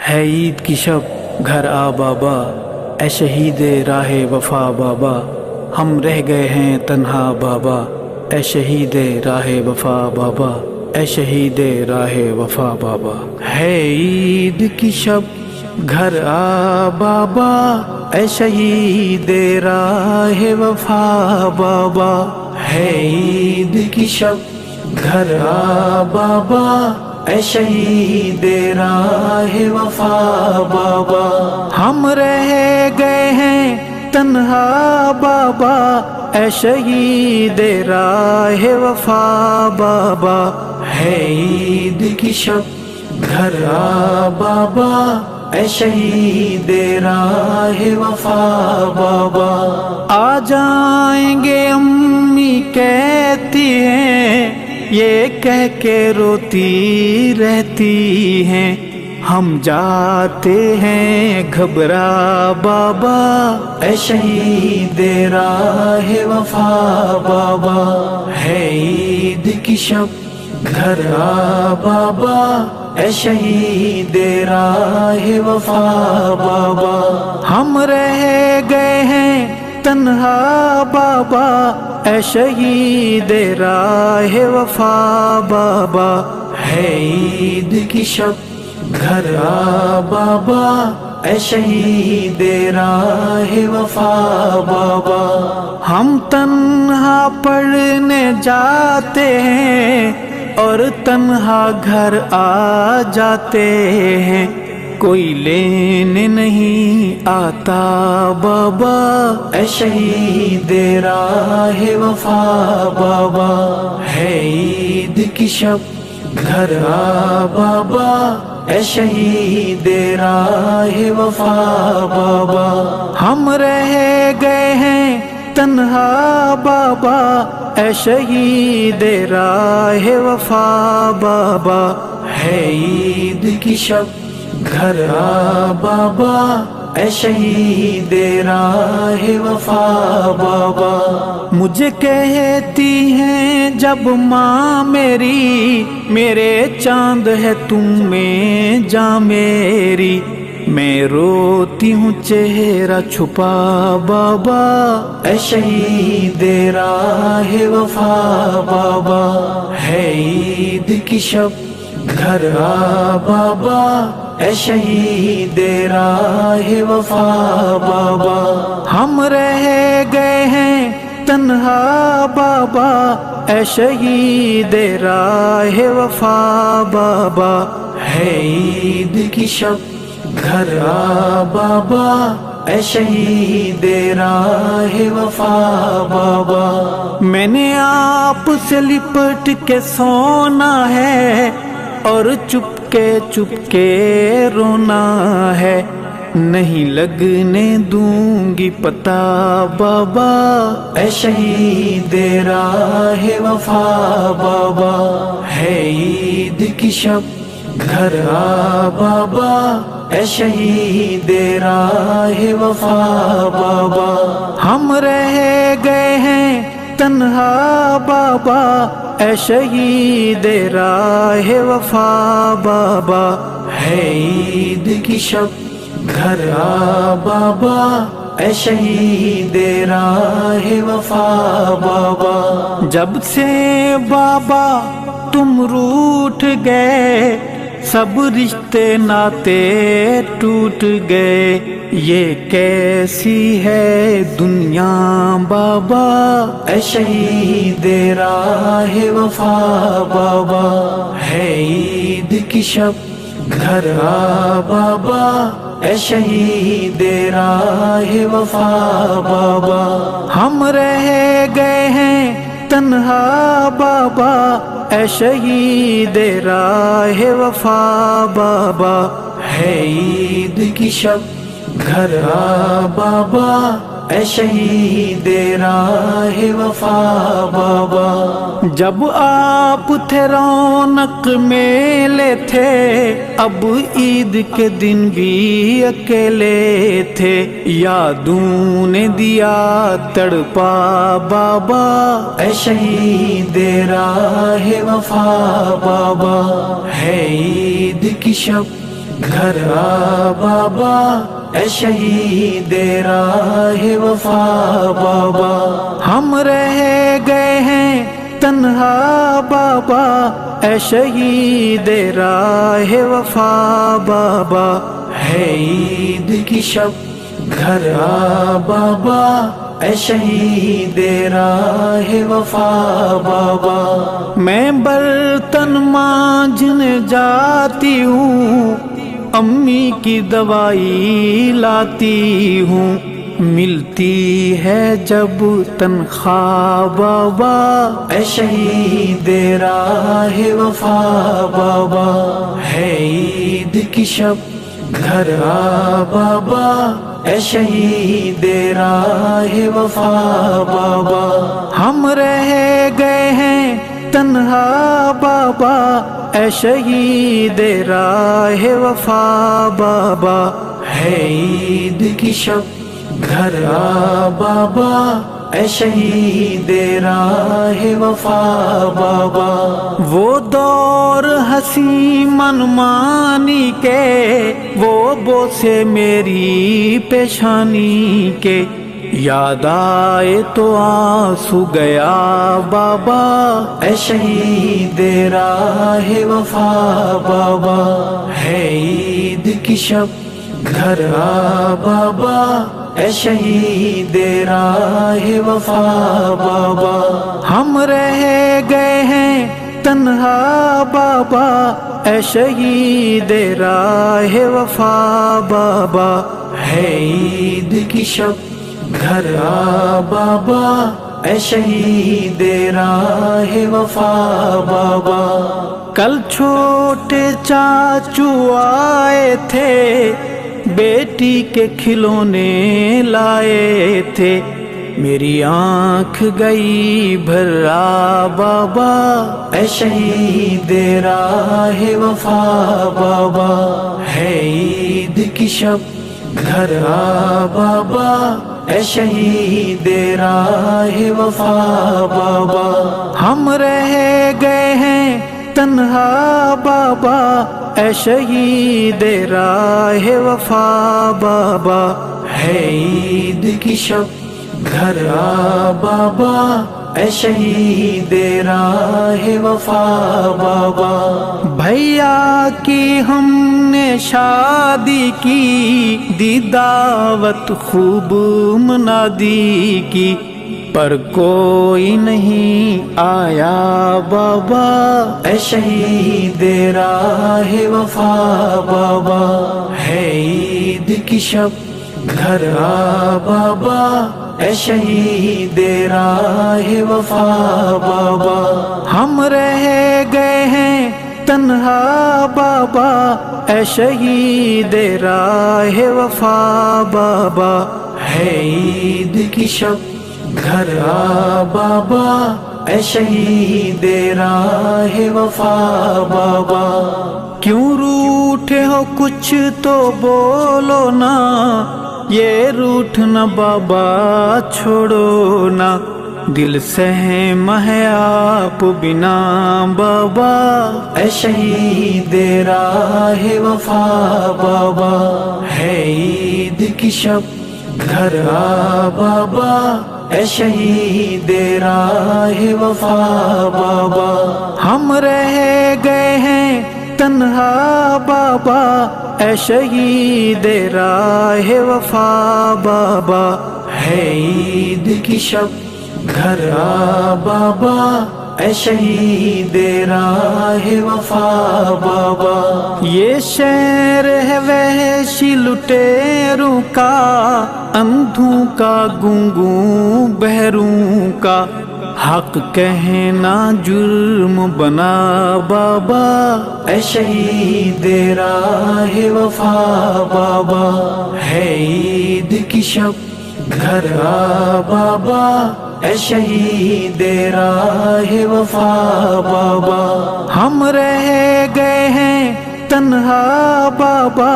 ہے عید کی شب گھر آ بابا، اے شہید راہ وفا بابا، ہم رہ گئے ہیں تنہا بابا، اے شہید راہ وفا بابا، اے شہید راہ وفا بابا۔ ہے عید کی شب گھر آ بابا، اے شہید راہ وفا بابا، ہے عید کی شب گھر آ بابا، اے شہید راہ وفا بابا۔ ہم رہ گئے ہیں تنہا بابا، اے شہید راہ وفا بابا، ہے عید کی شب گھر آ بابا، اے شہید راہ وفا بابا۔ آ جائیں گے امی کہتی ہیں، یہ کہہ کے روتی رہتی ہیں، ہم جاتے ہیں گھبرا بابا، اے شہید راہ وفا بابا۔ ہے عید کی شب گھر آ بابا، اے شہید راہ وفا بابا۔ ہم رہ گئے ہیں تنہا بابا، اے شہید راہ وفا بابا، ہے عید کی شب گھر آ بابا، اے شہید راہ وفا بابا۔ ہم تنہا پڑھنے جاتے ہیں اور تنہا گھر آ جاتے ہیں، کوئی لینے نہیں آتا بابا، اے شہید راہ وفا بابا۔ ہے عید کی شب گھر آ بابا، اے شہید راہ وفا بابا۔ ہم رہ گئے ہیں تنہا بابا، اے شہید راہ وفا بابا، ہے عید کی شب گھر آ بابا، اے شہید راہ وفا بابا۔ مجھے کہتی ہیں جب ماں میری، میرے چاند ہے تم میں جاں میری، میں روتی ہوں چہرہ چھپا بابا، اے شہید راہ وفا بابا۔ ہے عید کی شب گھر آ بابا، اے شہید راہ وفا بابا۔ ہم رہ گئے ہیں تنہا بابا، اے شہید راہ وفا بابا، ہے عید کی شب گھر آ بابا، اے شہید راہ وفا بابا۔ میں نے آپ سے لپٹ کے سونا ہے اور چپ کے رونا ہے، نہیں لگنے دوں گی پتہ بابا، اے شہید راہ وفا بابا۔ ہے عید کی شب گھر آ بابا، اے شہید راہ وفا بابا۔ ہم رہ گئے ہیں تنہا بابا، اے شہید راہ وفا بابا، ہے عید کی شب گھر آ بابا، اے شہید راہ وفا بابا۔ جب سے بابا تم روٹھ گئے، سب رشتے ناتے ٹوٹ گئے، یہ کیسی ہے دنیا بابا، اے شہید راہ وفا بابا۔ ہے عید کی شب گھر آ بابا، اے شہید راہ وفا بابا۔ ہم رہ گئے ہیں تنہا بابا، اے شہید راہ وفا بابا۔ ہے عید کی شب گھر آ بابا، اے شہید راہ وفا بابا۔ جب آپ تھے رونق میلے تھے، اب عید کے دن بھی اکیلے تھے، یادوں نے دیا تڑپا بابا، اے شہید راہ وفا بابا۔ ہے عید کی شب گھر آ بابا، اے شہید راہ وفا بابا، ہم رہ گئے ہیں تنہا بابا، اے شہید راہ وفا بابا، ہے عید کی شب گھر آ بابا، اے شہید راہ وفا بابا، میں برتن مانجنے جاتی ہوں، امی کی دوائی لاتی ہوں، ملتی ہے جب تنخواہ بابا، اے شہید راہ وفا بابا، ہے عید کی شب گھر آ بابا، اے شہید راہ وفا بابا، ہم رہ گئے ہیں تنہا بابا، اے شہید راہ وفا بابا، ہے عید کی شب گھر آ بابا، اے شہید راہ وفا بابا، وہ دور ہنسی منمانی کے، وہ بوسے میری پیشانی کے، یاد آئے تو آنسو گیا بابا، اے شہید راہ وفا بابا، ہے عید کی شب گھر آ بابا، اے شہید راہ وفا بابا، ہم رہ گئے ہیں تنہا بابا، اے شہید راہ وفا بابا، ہے عید کی شب گھر آ بابا، اے شہید راہ وفا بابا، کل چھوٹے چاچو آئے تھے، بیٹی کے کھلونے لائے تھے، میری آنکھ گئی بھرا بابا، اے شہید راہ وفا بابا، ہے عید کی شب گھر آ بابا، اے شہید راہ وفا بابا، ہم رہ گئے ہیں تنہا بابا، اے شہید راہ وفا بابا، ہے عید کی شب گھر آ بابا، اے شہید راہ وفا بابا، بھیا کی ہم نے شادی کی، دی دعوت خوب منادی کی، پر کوئی نہیں آیا بابا، اے شہید راہ وفا بابا، ہے عید کی شب گھر آ بابا، اے شہید راہ وفا بابا، ہم رہ گئے ہیں تنہا بابا، اے شہید راہ وفا بابا، ہے عید کی شب گھر آ بابا، اے شہید راہ وفا بابا، کیوں روٹھے ہو کچھ تو بولو نا، یہ روٹھنا بابا چھوڑو نا، دل سہم ہے آپ بنا بابا، اے شہید راہ وفا بابا، ہے عید کی شب گھر آ بابا، اے شہید راہ وفا بابا، ہم رہ گئے ہیں تنہا بابا، اے شہید راہ وفا بابا، ہے عید کی شب گھر آ بابا، اے شہید راہ وفا بابا، یہ شہر ہے وحشی لٹیروں کا، اندھوں کا گنگوں بہروں کا، حق کہنا جرم بنا بابا، اے شہید راہ وفا بابا، ہے عید کی شب گھر آ بابا، اے شہید راہ وفا بابا، ہم رہ گئے ہیں تنہا بابا،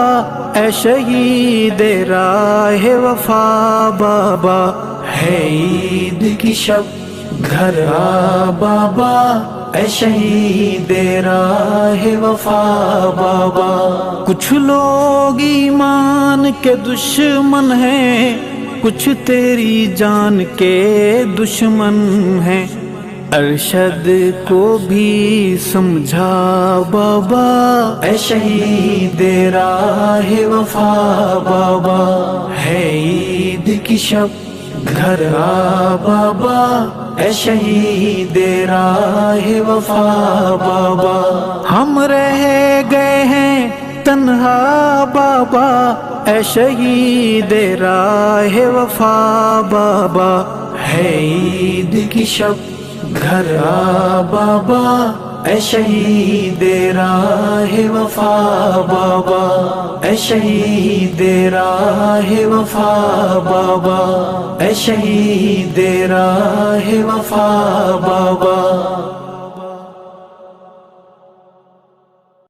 اے شہید راہ وفا بابا، ہے عید کی شب گھر آ بابا، اے شہید راہ وفا بابا۔ کچھ لوگ ایمان کے دشمن ہیں، کچھ تیری جان کے دشمن ہیں، ارشد کو بھی سمجھا بابا، اے شہید راہ وفا بابا۔ ہے عید کی شب گھر آ بابا، اے شہید راہ وفا بابا۔ ہم رہ گئے ہیں تنہا بابا، اے شہید راہ وفا بابا۔ ہے عید کی شب گھر آ بابا، اے شہید راہ وفا بابا، اے شہید راہ وفا بابا، اے شہید راہ وفا بابا۔